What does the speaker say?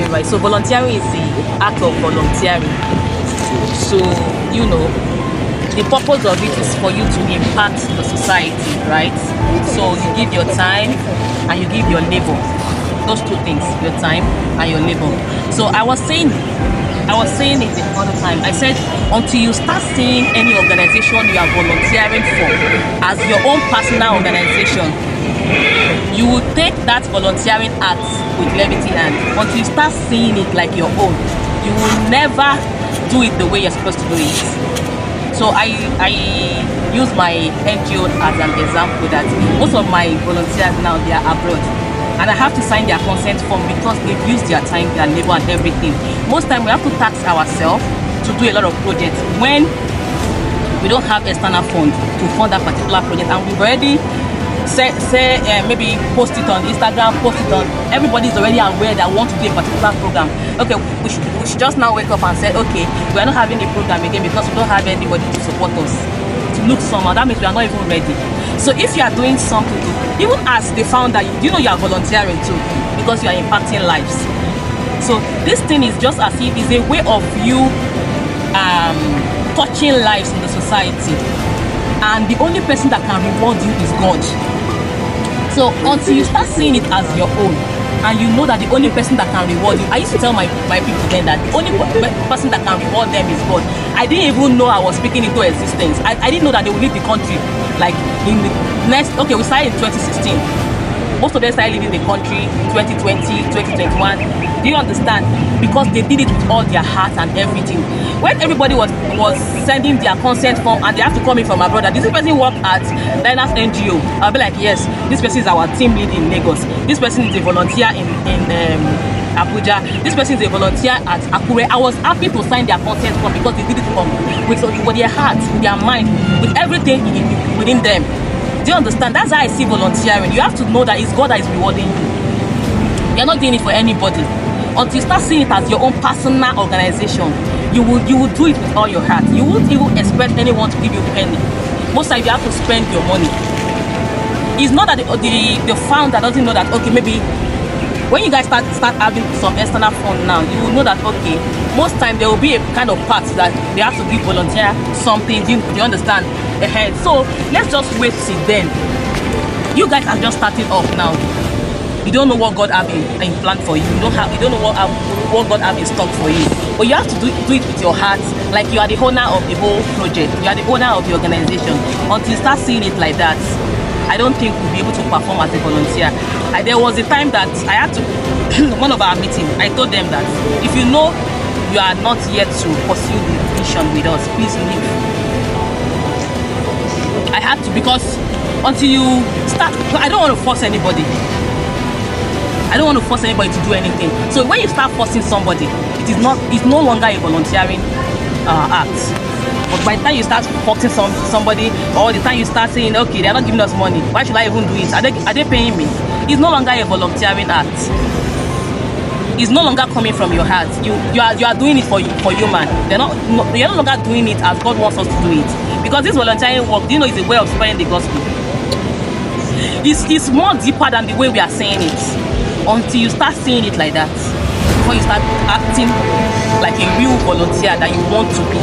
volunteering, right? So volunteering is the act of volunteering. So, you know, the purpose of it is for you to impact the society, right? So you give your time and you give your labor. Those two things, your time and your labor. So I was saying it the other time. I said, until you start seeing any organization you are volunteering for as your own personal organization, you will take that volunteering act with levity, and until you start seeing it like your own, you will never do it the way you're supposed to do it. So I use my NGO as an example that most of my volunteers now, they are abroad, and I have to sign their consent form because they've used their time, their labor and everything. Most time we have to tax ourselves to do a lot of projects when we don't have external fund to fund that particular project, and we've already maybe post it on Instagram, post it on, everybody's already aware that we want to do a particular program. Okay, we should just now wake up and say, okay, we are not having a program again because we don't have anybody to support us. To look somehow, that means we are not even ready. So if you are doing something, even as the founder, you know you are volunteering too, because you are impacting lives. So this thing is just as if it's a way of you touching lives in the society, and the only person that can reward you is God. So until you start seeing it as your own, and you know that the only person that can reward you, I used to tell my people then that the only person that can reward them is God. I didn't even know I was speaking into existence. I didn't know that they would leave the country like in the next, okay, we started in 2016. Most of them started leaving the country in 2020, 2021. Do you understand? Because they did it with all their heart and everything. When everybody was sending their consent form and they have to come in from abroad, that this person worked at Lynda's NGO, I'll be like, yes, this person is our team lead in Lagos. This person is a volunteer in Abuja. This person is a volunteer at Akure. I was happy to sign their consent form because they did it with their heart, with their mind, with everything within them. Do you understand? That's how I see volunteering. You have to know that it's God that is rewarding you. You're not doing it for anybody. Until you start seeing it as your own personal organization, you will do it with all your heart. You won't even expect anyone to give you a penny. Most times you have to spend your money. It's not that the founder doesn't know that, okay, maybe when you guys start having some external fund now, you will know that, okay, most time there will be a kind of part that they have to give volunteer something. Do you understand? Ahead. So let's just wait till then. You guys are just starting off now. You don't know what God have in plan for you. You don't know what God have in stock for you. But you have to do it with your heart, like you are the owner of the whole project. You are the owner of the organization. Until you start seeing it like that, I don't think we'll be able to perform as a volunteer. There was a time that I had to, one of our meetings, I told them that if you know you are not yet to pursue the vision with us, please leave. I had to, because until you start, I don't want to force anybody. I don't want to force anybody to do anything. So when you start forcing somebody, it's no longer a volunteering act. But by the time you start forcing somebody, or the time you start saying, okay, they're not giving us money, why should I even do it? Are they paying me? It's no longer a volunteering act. It's no longer coming from your heart. You are doing it for human. You're no longer doing it as God wants us to do it. Because this volunteering work, you know, is a way of spreading the gospel. It's more deeper than the way we are saying it. Until you start seeing it like that, before you start acting like a real volunteer that you want to be.